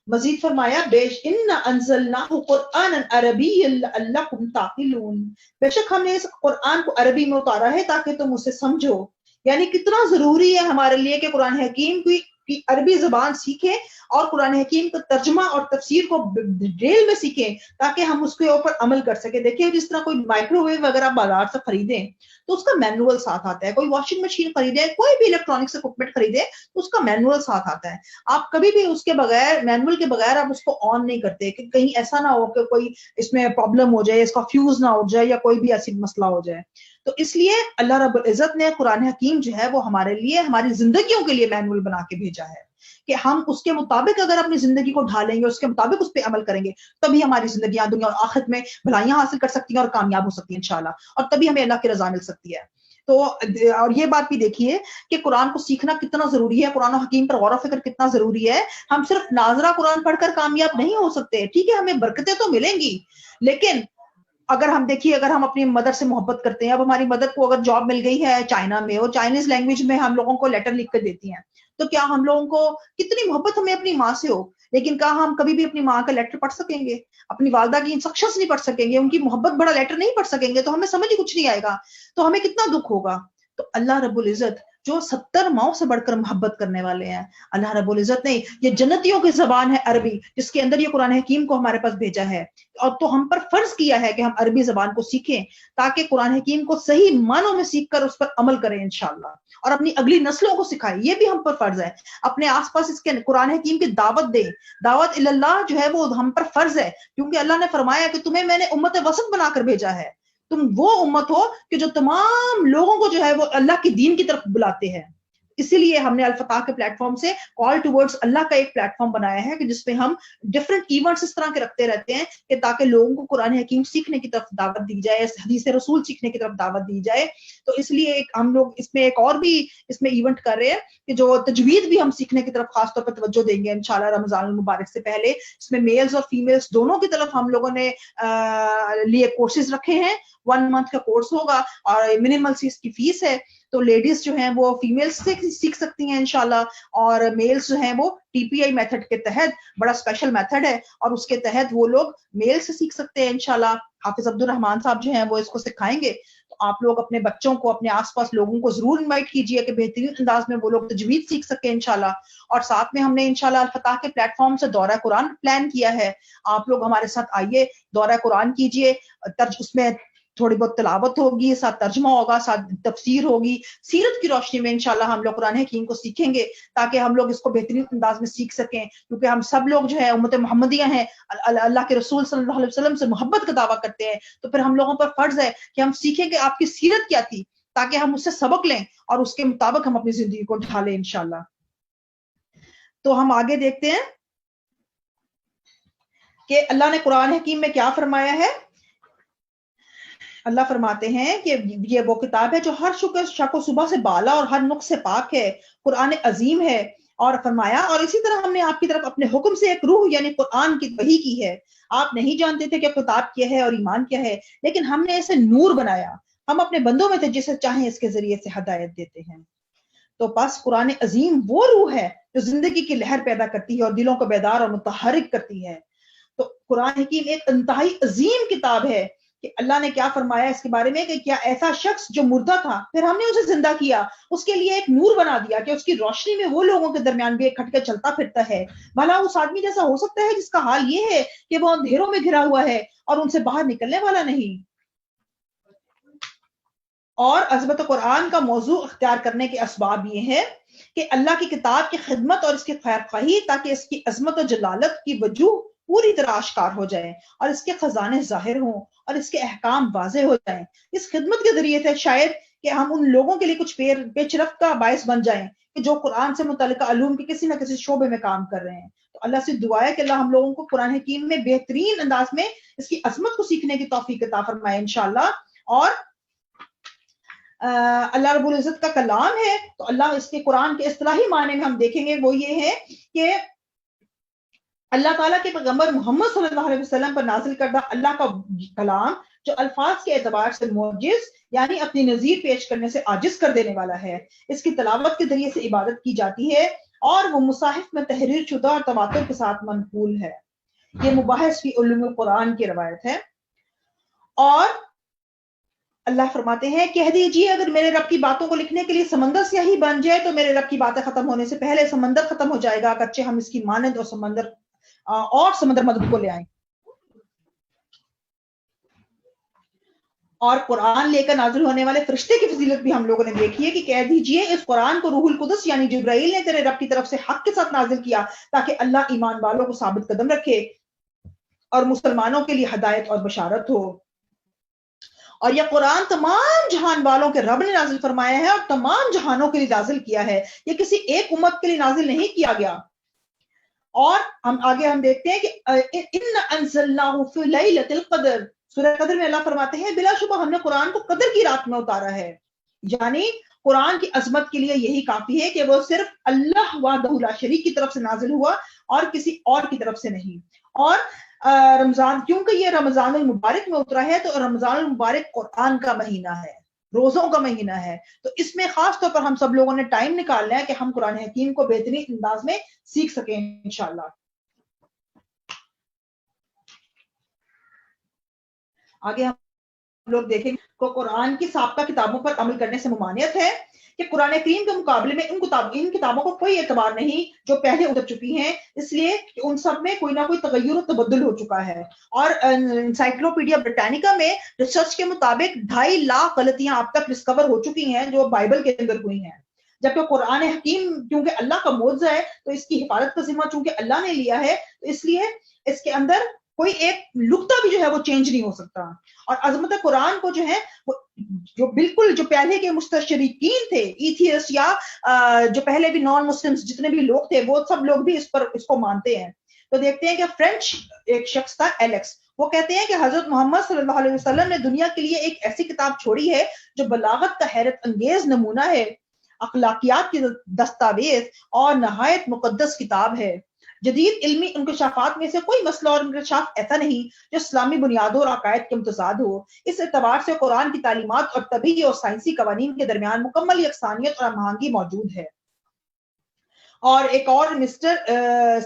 مزید فرمایا ان انزلناہ قرآنا عربیا لعلکم تعقلون، بے شک ہم نے اس قرآن کو عربی میں اتارا ہے تاکہ تم اسے سمجھو۔ یعنی کتنا ضروری ہے ہمارے لیے کہ قرآن حکیم کی عربی زبان سیکھیں اور قرآن حکیم کا ترجمہ اور تفسیر کو ڈیٹیل میں سیکھیں تاکہ ہم اس کے اوپر عمل کر سکیں۔ دیکھیں جس طرح کوئی مائکرو ویو اگر آپ بازار سے خریدیں تو اس کا مینول ساتھ آتا ہے، کوئی واشنگ مشین خریدے، کوئی بھی الیکٹرانکس اکوپمنٹ خریدے تو اس کا مینول ساتھ آتا ہے۔ آپ کبھی بھی اس کے بغیر مینول کے بغیر آپ اس کو آن نہیں کرتے کہ کہیں ایسا نہ ہو کہ کوئی اس میں پرابلم ہو جائے، اس کا فیوز نہ اٹھ جائے یا کوئی بھی ایسی مسئلہ ہو جائے۔ تو اس لیے اللہ رب العزت نے قرآن حکیم جو ہے وہ ہمارے لیے ہماری زندگیوں کے لیے مینول بنا کے بھیجا ہے کہ ہم اس کے مطابق اگر اپنی زندگی کو ڈھالیں گے، اس کے مطابق اس پہ عمل کریں گے، تبھی ہماری زندگیاں دنیا اور آخرت میں بھلائیاں حاصل کر سکتی ہیں اور کامیاب ہو سکتی ہیں انشاءاللہ، اور تبھی ہمیں اللہ کی رضا مل سکتی ہے۔ تو اور یہ بات بھی دیکھیے کہ قرآن کو سیکھنا کتنا ضروری ہے، قرآن و حکیم پر غور و فکر کتنا ضروری ہے۔ ہم صرف ناظرہ قرآن پڑھ کر کامیاب نہیں ہو سکتے، ٹھیک ہے ہمیں برکتیں تو ملیں گی، لیکن اگر ہم دیکھیے اگر ہم اپنی مدر سے محبت کرتے ہیں، اب ہماری مدر کو اگر جاب مل گئی ہے چائنا میں، اور چائنیز لینگویج میں ہم لوگوں کو لیٹر لکھ کر دیتی ہیں، تو کیا ہم لوگوں کو کتنی محبت ہمیں اپنی ماں سے ہو، لیکن کہا ہم کبھی بھی اپنی ماں کا لیٹر پڑھ سکیں گے، اپنی والدہ کی انسٹرکشنز نہیں پڑھ سکیں گے، ان کی محبت بڑا لیٹر نہیں پڑھ سکیں گے، تو ہمیں سمجھ ہی کچھ نہیں آئے گا، تو ہمیں کتنا دکھ ہوگا۔ تو اللہ رب العزت جو 70 ماؤں سے بڑھ کر محبت کرنے والے ہیں، اللہ رب العزت نے یہ جنتیوں کی زبان ہے عربی جس کے اندر یہ قرآن حکیم کو ہمارے پاس بھیجا ہے، اور تو ہم پر فرض کیا ہے کہ ہم عربی زبان کو سیکھیں تاکہ قرآن حکیم کو صحیح معنوں میں سیکھ کر اس پر عمل کریں انشاءاللہ، اور اپنی اگلی نسلوں کو سکھائیں، یہ بھی ہم پر فرض ہے۔ اپنے آس پاس اس کے قرآن حکیم کی دعوت دیں، دعوت اللہ جو ہے وہ ہم پر فرض ہے، کیونکہ اللہ نے فرمایا کہ تمہیں میں نے امت وسط بنا کر بھیجا ہے، تم وہ امت ہو کہ جو تمام لوگوں کو جو ہے وہ اللہ کے دین کی طرف بلاتے ہیں۔ اسی لیے ہم نے الفتح کے پلیٹ فارم سے کال ٹورڈز اللہ کا ایک پلیٹ فارم بنایا ہے کہ جس پہ ہم ڈفرنٹ ایونٹس اس طرح کے رکھتے رہتے ہیں کہ تاکہ لوگوں کو قرآن حکیم سیکھنے کی طرف دعوت دی جائے، حدیث رسول سیکھنے کی طرف دعوت دی جائے۔ تو اس لیے ہم لوگ اس میں ایک اور بھی اس میں ایونٹ کر رہے ہیں کہ جو تجوید بھی ہم سیکھنے کی طرف خاص طور پر توجہ دیں گے انشاءاللہ رمضان المبارک سے پہلے۔ اس میں میلز اور فیمیلز دونوں کی طرف ہم لوگوں نے لیے کورسز رکھے ہیں، 1 منتھ کا کورس ہوگا اور منیمل سی اس کی فیس ہے، تو لیڈیز جو ہیں وہ فیمیلز سے سیکھ سکتی ہیں انشاءاللہ، اور میلز جو ہیں وہ ٹی پی آئی میتھڈ کے تحت، بڑا اسپیشل میتھڈ ہے اور اس کے تحت وہ لوگ میل سے سیکھ سکتے ہیں انشاءاللہ۔ حافظ عبد الرحمان صاحب جو ہیں وہ اس کو سکھائیں گے، تو آپ لوگ اپنے بچوں کو، اپنے آس پاس لوگوں کو ضرور انوائٹ کیجئے کہ بہترین انداز میں وہ لوگ تجوید سیکھ سکیں انشاءاللہ۔ اور ساتھ میں ہم نے انشاءاللہ الفتح کے پلیٹ فارم سے دورہ قرآن پلان کیا ہے، آپ لوگ ہمارے ساتھ آئیے، دورہ قرآن کیجئے، اس میں تھوڑی بہت تلاوت ہوگی، ساتھ ترجمہ ہوگا، ساتھ تفسیر ہوگی، سیرت کی روشنی میں انشاءاللہ ہم لوگ قرآن حکیم کو سیکھیں گے تاکہ ہم لوگ اس کو بہترین انداز میں سیکھ سکیں، کیونکہ ہم سب لوگ جو ہے امت محمدیہ ہیں، اللہ کے رسول صلی اللہ علیہ وسلم سے محبت کا دعویٰ کرتے ہیں، تو پھر ہم لوگوں پر فرض ہے کہ ہم سیکھیں کہ آپ کی سیرت کیا تھی تاکہ ہم اس سے سبق لیں اور اس کے مطابق ہم اپنی زندگی کو ڈھالیں انشاءاللہ۔ تو ہم آگے دیکھتے ہیں کہ اللہ نے قرآن حکیم میں کیا فرمایا ہے۔ اللہ فرماتے ہیں کہ یہ وہ کتاب ہے جو ہر شک و صبح سے بالا اور ہر نقص سے پاک ہے، قرآن عظیم ہے، اور فرمایا اور اسی طرح ہم نے آپ کی طرف اپنے حکم سے ایک روح یعنی قرآن کی وحی کی ہے، آپ نہیں جانتے تھے کہ کتاب کیا ہے اور ایمان کیا ہے، لیکن ہم نے اسے نور بنایا، ہم اپنے بندوں میں تھے جسے چاہیں اس کے ذریعے سے ہدایت دیتے ہیں۔ تو پس قرآن عظیم وہ روح ہے جو زندگی کی لہر پیدا کرتی ہے اور دلوں کو بیدار اور متحرک کرتی ہے۔ تو قرآن حکیم ایک انتہائی عظیم کتاب ہے کہ اللہ نے کیا فرمایا اس کے بارے میں کہ کیا ایسا شخص جو مردہ تھا پھر ہم نے اسے زندہ کیا، اس کے لیے ایک نور بنا دیا کہ اس کی روشنی میں وہ لوگوں کے درمیان بھی اکھٹ کے چلتا پھرتا ہے، بھلا اس آدمی جیسا ہو سکتا ہے جس کا حال یہ ہے کہ وہ اندھیروں میں گھرا ہوا ہے اور ان سے باہر نکلنے والا نہیں۔ اور عظمت قرآن کا موضوع اختیار کرنے کے اسباب یہ ہے کہ اللہ کی کتاب کی خدمت اور اس کی خیر خواہی، تاکہ اس کی عظمت و جلالت کی وجوہ پوری طرح آشکار ہو جائیں اور اس کے خزانے ظاہر ہوں اور اس کے احکام واضح ہو جائیں۔ اس خدمت کے ذریعے سے شاید کہ ہم ان لوگوں کے لیے کچھ پیش رفت کا باعث بن جائیں کہ جو قرآن سے متعلقہ علوم کے کسی نہ کسی شعبے میں کام کر رہے ہیں۔ تو اللہ سے دعا ہے کہ اللہ ہم لوگوں کو قرآن حکیم میں بہترین انداز میں اس کی عظمت کو سیکھنے کی توفیق عطا فرمائے انشاءاللہ۔ اور اللہ رب العزت کا کلام ہے تو اللہ اس کے قرآن کے اصطلاحی معنی میں ہم دیکھیں گے وہ یہ ہے کہ اللہ تعالیٰ کے پیغمبر محمد صلی اللہ علیہ وسلم پر نازل کردہ اللہ کا کلام جو الفاظ کے اعتبار سے معجز یعنی اپنی نظیر پیش کرنے سے عاجز کر دینے والا ہے۔ اس کی تلاوت کے ذریعے سے عبادت کی جاتی ہے اور وہ مصاحف میں تحریر شدہ اور تواتر کے ساتھ منقول ہے۔ یہ مباحث فی علوم القرآن کی روایت ہے۔ اور اللہ فرماتے ہیں کہہ دیجئے اگر میرے رب کی باتوں کو لکھنے کے لیے سمندر سیاہی بن جائے تو میرے رب کی باتیں ختم ہونے سے پہلے سمندر ختم ہو جائے گا، اگرچہ ہم اس کی مانند اور سمندر مدد کو لے آئیں۔ اور قرآن لے کر نازل ہونے والے فرشتے کی فضیلت بھی ہم لوگوں نے دیکھی ہے کہ کہہ دیجئے اس قرآن کو روح القدس یعنی جبرائیل نے تیرے رب کی طرف سے حق کے ساتھ نازل کیا تاکہ اللہ ایمان والوں کو ثابت قدم رکھے اور مسلمانوں کے لیے ہدایت اور بشارت ہو۔ اور یہ قرآن تمام جہان والوں کے رب نے نازل فرمایا ہے اور تمام جہانوں کے لیے نازل کیا ہے، یہ کسی ایک امت کے لیے نازل نہیں کیا گیا۔ اور آگے ہم دیکھتے ہیں کہ ان انزلناہ فی لیلۃ القدر، سورہ قدر میں اللہ فرماتے ہیں بلا شبہ ہم نے قرآن کو قدر کی رات میں اتارا ہے، یعنی قرآن کی عظمت کے لیے یہی کافی ہے کہ وہ صرف اللہ وحدہ لا شریک کی طرف سے نازل ہوا اور کسی اور کی طرف سے نہیں۔ اور رمضان، کیونکہ یہ رمضان المبارک میں اترا ہے تو رمضان المبارک قرآن کا مہینہ ہے، روزوں کا مہینہ ہے، تو اس میں خاص طور پر ہم سب لوگوں نے ٹائم نکالنا ہے کہ ہم قرآن حکیم کو بہترین انداز میں سیکھ سکیں انشاءاللہ۔ آگے ہم لوگ دیکھیں کہ قرآن کی سابقہ کتابوں پر عمل کرنے سے ممانعت ہے کہ قرآن کریم کے مقابلے میں ان کتابوں کو کوئی اعتبار نہیں جو پہلے اتر چکی ہیں، اس لیے کہ ان سب میں کوئی نہ کوئی تغیر و تبدل ہو چکا ہے۔ اور انسائکلوپیڈیا برٹانیکا میں ریسرچ کے مطابق 2.5 لاکھ غلطیاں اب تک ڈسکور ہو چکی ہیں جو بائبل کے اندر ہوئی ہیں، جبکہ قرآن حکیم کیونکہ اللہ کا معجزہ ہے تو اس کی حفاظت کا ذمہ چونکہ اللہ نے لیا ہے، تو اس لیے اس کے اندر کوئی ایک نقطہ بھی جو ہے وہ چینج نہیں ہو سکتا۔ اور عظمت قرآن کو جو ہے وہ جو بالکل جو پہلے کے مستشرقین تھے، ایتھیسٹ یا جو پہلے بھی نان مسلمز جتنے بھی لوگ تھے وہ سب لوگ بھی اس کو مانتے ہیں۔ تو دیکھتے ہیں کہ فرینچ ایک شخص تھا ایلیکس، وہ کہتے ہیں کہ حضرت محمد صلی اللہ علیہ وسلم نے دنیا کے لیے ایک ایسی کتاب چھوڑی ہے جو بلاغت کا حیرت انگیز نمونہ ہے، اخلاقیات کی دستاویز اور نہایت مقدس کتاب ہے۔ جدید علمی انکشافات میں سے کوئی مسئلہ اور انکشاف ایسا نہیں جو اسلامی بنیادوں اور عقائد کے متضاد ہو۔ اس اعتبار سے قرآن کی تعلیمات اور طبی اور سائنسی قوانین کے درمیان مکمل یکسانیت اور ہم آہنگی موجود ہے۔ اور ایک اور مسٹر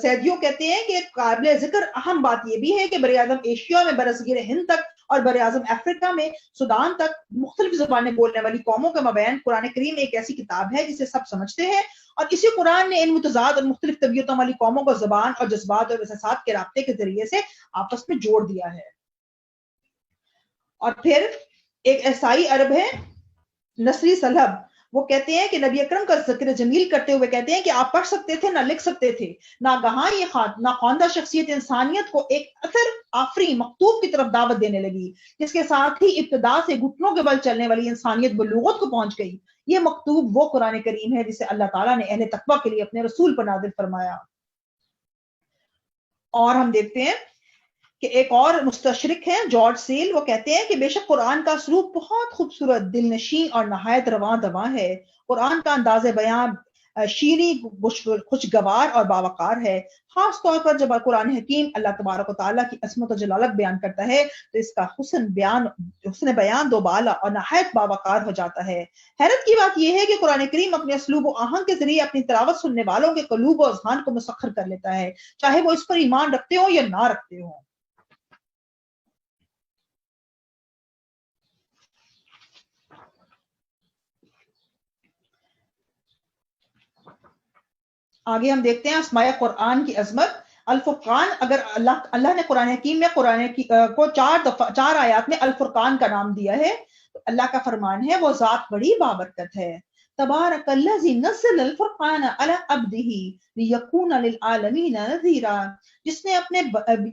سیدیو کہتے ہیں کہ قابل ذکر اہم بات یہ بھی ہے کہ براعظم ایشیا میں برصغیر ہند تک اور براعظم افریقہ میں سودان تک مختلف زبانیں بولنے والی قوموں کے مابین قرآن کریم ایک ایسی کتاب ہے جسے سب سمجھتے ہیں، اور اسی قرآن نے ان متضاد اور مختلف طبیعتوں والی قوموں کو زبان اور جذبات اور احساسات کے رابطے کے ذریعے سے آپس میں جوڑ دیا ہے۔ اور پھر ایک عیسائی عرب ہے نصری صلب، وہ کہتے ہیں کہ نبی اکرم کا ذکر جمیل کرتے ہوئے کہتے ہیں کہ آپ پڑھ سکتے تھے نہ لکھ سکتے تھے، ناگہاں یہ ناخواندہ شخصیت انسانیت کو ایک اثر آفری مکتوب کی طرف دعوت دینے لگی، جس کے ساتھ ہی ابتدا سے گھٹنوں کے بل چلنے والی انسانیت بلوغت کو پہنچ گئی۔ یہ مکتوب وہ قرآن کریم ہے جسے اللہ تعالیٰ نے اہل تقویٰ کے لیے اپنے رسول پر نازل فرمایا۔ اور ہم دیکھتے ہیں کہ ایک اور مستشرق ہیں جارج سیل، وہ کہتے ہیں کہ بے شک قرآن کا اسلوب بہت خوبصورت، دل نشیں اور نہایت رواں دواں ہے۔ قرآن کا انداز بیان شیریں، خوشگوار اور باوقار ہے، خاص طور پر جب قرآن حکیم اللہ تبارک و تعالیٰ کی عظمت و جلالت بیان کرتا ہے تو اس کا حسن بیان دو بالا اور نہایت باوقار ہو جاتا ہے۔ حیرت کی بات یہ ہے کہ قرآن کریم اپنے اسلوب و آہنگ کے ذریعے اپنی تلاوت سننے والوں کے قلوب و اذہان کو مسخر کر لیتا ہے، چاہے وہ اس پر ایمان رکھتے ہوں یا نہ رکھتے ہوں۔ آگے ہم دیکھتے ہیں اسماء قرآن کی عظمت. الفرقان، اگر اللہ نے قرآن حکیم میں کو 4 آیات میں الفرقان کا نام دیا ہے تو اللہ کا فرمان ہے وہ ذات بڑی بابرکت ہے. تبارک الذی نزل الفرقان علی عبدہ لیکون للعالمین نذیرا، جس نے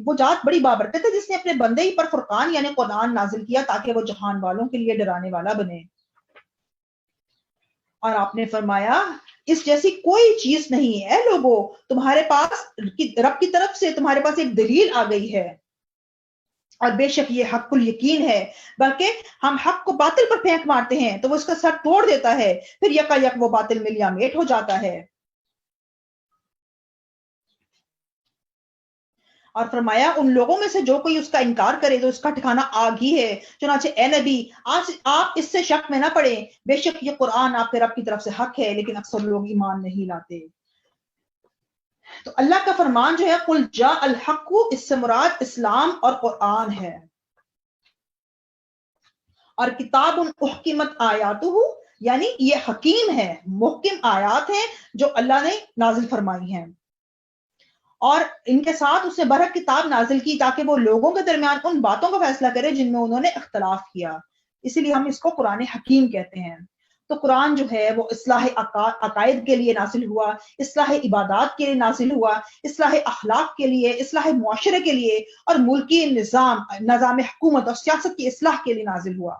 وہ ذات بڑی بابرکت ہے جس نے اپنے بندے ہی پر فرقان یعنی قرآن نازل کیا تاکہ وہ جہان والوں کے لیے ڈرانے والا بنے. اور آپ نے فرمایا اس جیسی کوئی چیز نہیں ہے لوگوں، تمہارے پاس رب کی طرف سے تمہارے پاس ایک دلیل آ گئی ہے اور بے شک یہ حق الیقین ہے، بلکہ ہم حق کو باطل پر پھینک مارتے ہیں تو وہ اس کا سر توڑ دیتا ہے، پھر یکا یک وہ باطل ملیا میٹ ہو جاتا ہے. اور فرمایا ان لوگوں میں سے جو کوئی اس کا انکار کرے تو اس کا ٹھکانہ آگ ہی ہے. چنانچہ اے نبی آج آپ اس سے شک میں نہ پڑیں، بے شک یہ قرآن آپ کے رب کی طرف سے حق ہے لیکن اکثر لوگ ایمان نہیں لاتے. تو اللہ کا فرمان جو ہے قل جاء الحق، اس سے مراد اسلام اور قرآن ہے. اور کتاب احکمت آیاتہ، یعنی یہ حکیم ہے، محکم آیات ہیں جو اللہ نے نازل فرمائی ہیں، اور ان کے ساتھ اس نے برحق کتاب نازل کی تاکہ وہ لوگوں کے درمیان ان باتوں کا فیصلہ کرے جن میں انہوں نے اختلاف کیا. اسی لیے ہم اس کو قرآن حکیم کہتے ہیں. تو قرآن جو ہے وہ اصلاح عقائد کے لیے نازل ہوا، اصلاح عبادات کے لیے نازل ہوا، اصلاح اخلاق کے لیے، اصلاح معاشرے کے لیے، اور ملکی نظام حکومت اور سیاست کی اصلاح کے لیے نازل ہوا.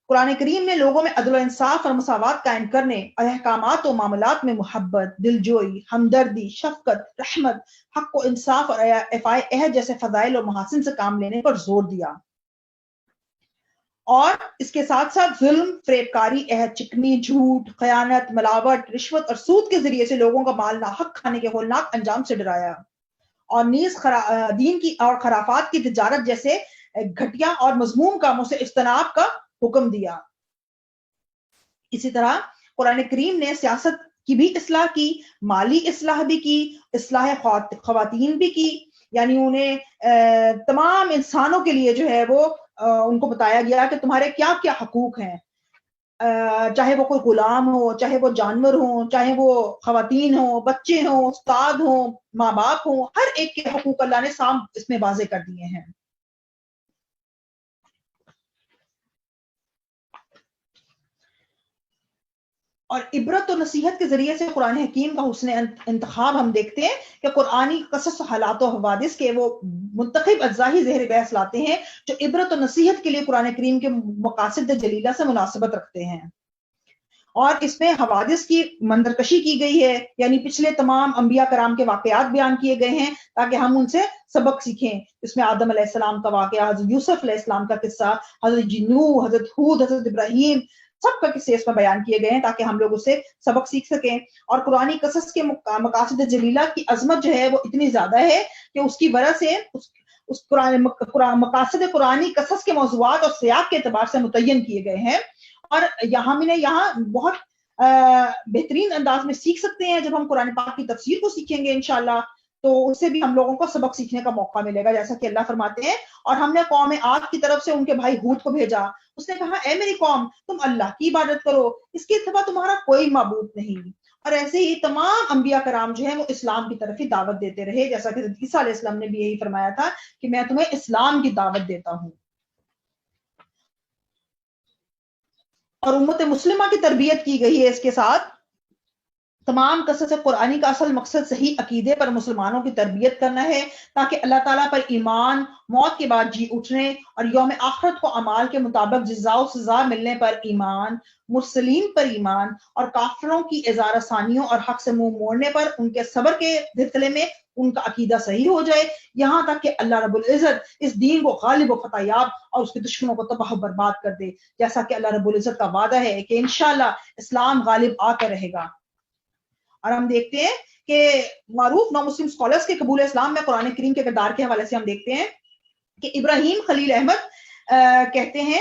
قرآن کریم نے لوگوں میں عدل و انصاف اور مساوات قائم کرنے اور احکامات و معاملات میں محبت، دلجوئی، ہمدردی، شفقت، رحمت، حق و انصاف اور افائے عہد جیسے فضائل و محاسن سے کام لینے پر زور دیا. اور اس کے ساتھ ساتھ ظلم، فریب کاری، عہد چکنی، جھوٹ، خیانت، ملاوٹ، رشوت اور سود کے ذریعے سے لوگوں کا مال ناحق کھانے کے ہولناک انجام سے ڈرایا. اور نیز دین کی اور خرافات کی تجارت جیسے گھٹیا اور مذموم کاموں سے اجتناب کا حکم دیا. اسی طرح قرآن کریم نے سیاست کی بھی اصلاح کی، مالی اصلاح بھی کی، اصلاح خواتین بھی کی، یعنی انہیں تمام انسانوں کے لیے جو ہے وہ ان کو بتایا گیا کہ تمہارے کیا کیا حقوق ہیں، چاہے وہ کوئی غلام ہو، چاہے وہ جانور ہوں، چاہے وہ خواتین ہوں، بچے ہوں، استاد ہوں، ماں باپ ہوں، ہر ایک کے حقوق اللہ نے صاف اس میں واضح کر دیے ہیں. اور عبرت و نصیحت کے ذریعے سے قرآن حکیم کا حسن انتخاب ہم دیکھتے ہیں کہ قرآنی قصص و حالات و حوادث کے وہ منتخب اجزاء ہی زہر بحث لاتے ہیں جو عبرت و نصیحت کے لیے قرآن کریم کے مقاصد جلیلہ سے مناسبت رکھتے ہیں. اور اس میں حوادث کی منظرکشی کی گئی ہے، یعنی پچھلے تمام انبیاء کرام کے واقعات بیان کیے گئے ہیں تاکہ ہم ان سے سبق سیکھیں. اس میں آدم علیہ السلام کا واقعہ، حضرت یوسف علیہ السلام کا قصہ، حضرت نوح، حضرت ہود، حضرت ابراہیم، سب کا قصے اس میں بیان کیے گئے ہیں تاکہ ہم لوگ اس سے سبق سیکھ سکیں. اور قرآنی قصص کے مقاصد جلیلہ کی عظمت جو ہے وہ اتنی زیادہ ہے کہ اس کی وجہ سے اس مقاصد قرآنی قصص کے موضوعات اور سیاق کے اعتبار سے متعین کیے گئے ہیں. اور یہاں بہت بہترین انداز میں سیکھ سکتے ہیں جب ہم قرآن پاک کی تفسیر کو سیکھیں گے انشاءاللہ، تو اس سے بھی ہم لوگوں کو سبق سیکھنے کا موقع ملے گا. جیسا کہ اللہ فرماتے ہیں اور ہم نے قوم عاد کی طرف سے ان کے بھائی ہود کو بھیجا، اس نے کہا اے میری قوم تم اللہ کی عبادت کرو، اس کے سوا تمہارا کوئی معبود نہیں. اور ایسے ہی تمام انبیاء کرام جو ہیں وہ اسلام کی طرف ہی دعوت دیتے رہے، جیسا کہ عیسیٰ علیہ السلام نے بھی یہی فرمایا تھا کہ میں تمہیں اسلام کی دعوت دیتا ہوں. اور امت مسلمہ کی تربیت کی گئی ہے اس کے ساتھ. تمام قصص قرآنی کا اصل مقصد صحیح عقیدے پر مسلمانوں کی تربیت کرنا ہے تاکہ اللہ تعالیٰ پر ایمان، موت کے بعد جی اٹھنے اور یوم آخرت کو اعمال کے مطابق جزا و سزا ملنے پر ایمان، مرسلین پر ایمان، اور کافروں کی اظہار ثانیوں اور حق سے منہ موڑنے پر ان کے صبر کے سلسلے میں ان کا عقیدہ صحیح ہو جائے، یہاں تک کہ اللہ رب العزت اس دین کو غالب و فتح یاب اور اس کے دشمنوں کو تباہ و برباد کر دے، جیسا کہ اللہ رب العزت کا وعدہ ہے کہ انشاءاللہ اسلام غالب آ کر رہے گا. اور ہم دیکھتے ہیں کہ معروف نو مسلم اسکالرس کے قبول اسلام میں قرآن کریم کے کردار کے حوالے سے ہم دیکھتے ہیں کہ ابراہیم خلیل احمد کہتے ہیں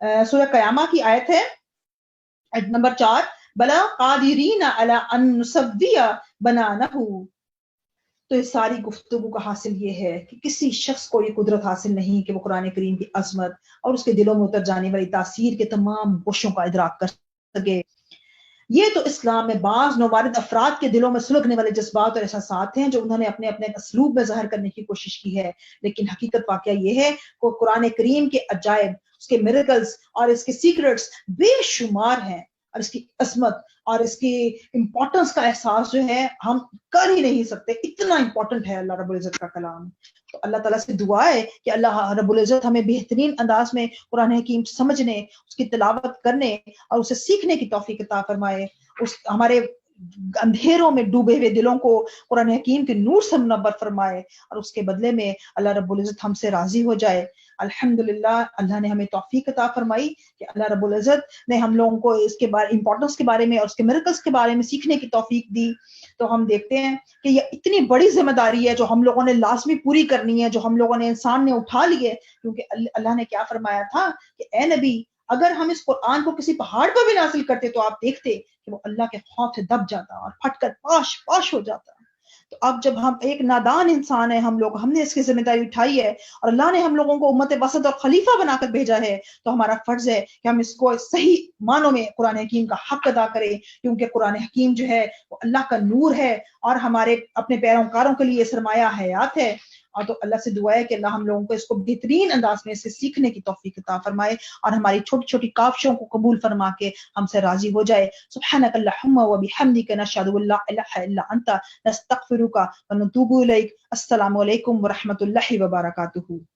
سورہ قیامہ کی آیت ہے نمبر 4، بلا قادرین علی ان نسوی بنانہ. تو اس ساری گفتگو کا حاصل یہ ہے کہ کسی شخص کو یہ قدرت حاصل نہیں کہ وہ قرآن کریم کی عظمت اور اس کے دلوں میں اتر جانے والی تاثیر کے تمام گوشوں کا ادراک کر سکے. یہ تو اسلام میں بعض نوارد افراد کے دلوں میں سلگنے والے جذبات اور احساسات ہیں جو انہوں نے اپنے اپنے اسلوب میں ظاہر کرنے کی کوشش کی ہے، لیکن حقیقت واقعہ یہ ہے کہ قرآن کریم کے عجائب، اس کے میریکلز اور اس کے سیکرٹس بے شمار ہیں، اور اس کی عظمت اور اس کی امپورٹنس کا احساس جو ہے ہم کر ہی نہیں سکتے، اتنا امپورٹنٹ ہے اللہ رب العزت کا کلام. تو اللہ تعالیٰ سے دعا ہے کہ اللہ رب العزت ہمیں بہترین انداز میں قرآن حکیم سمجھنے، اس کی تلاوت کرنے اور اسے سیکھنے کی توفیق عطا فرمائے. ہمارے اندھیروں میں ڈوبے ہوئے دلوں کو قرآن حکیم کے نور سے منور فرمائے، اور اس کے بدلے میں اللہ رب العزت ہم سے راضی ہو جائے. الحمدللہ اللہ نے ہمیں توفیق عطا فرمائی کہ اللہ رب العزت نے ہم لوگوں کو اس کے بارے امپورٹنس کے بارے میں اور اس کے میریکلز کے بارے میں سیکھنے کی توفیق دی. تو ہم دیکھتے ہیں کہ یہ اتنی بڑی ذمہ داری ہے جو ہم لوگوں نے لازمی پوری کرنی ہے، جو ہم لوگوں نے انسان نے اٹھا لی ہے. کیونکہ اللہ نے کیا فرمایا تھا کہ اے نبی، اگر ہم اس قرآن کو کسی پہاڑ پر بھی نازل کرتے تو آپ دیکھتے کہ وہ اللہ کے خوف سے دب جاتا اور پھٹ کر پاش پاش ہو جاتا. تو اب جب ہم ایک نادان انسان ہے، ہم نے اس کی ذمہ داری اٹھائی ہے اور اللہ نے ہم لوگوں کو امت وسط اور خلیفہ بنا کر بھیجا ہے، تو ہمارا فرض ہے کہ ہم اس کو صحیح معنوں میں قرآن حکیم کا حق ادا کریں، کیونکہ قرآن حکیم جو ہے وہ اللہ کا نور ہے اور ہمارے اپنے پیروکاروں کے لیے سرمایہ حیات ہے. اور تو اللہ سے دعا ہے کہ اللہ ہم لوگوں کو اس کو بہترین انداز میں اسے سیکھنے کی توفیق عطا فرمائے اور ہماری چھوٹی چھوٹی کاوشوں کو قبول فرما کے ہم سے راضی ہو جائے. سبحانک اللہم و بحمدک، نشہد ان لا الہ الا انت، نستغفرک ونتوب الیک. السلام علیکم ورحمۃ اللہ وبرکاتہ.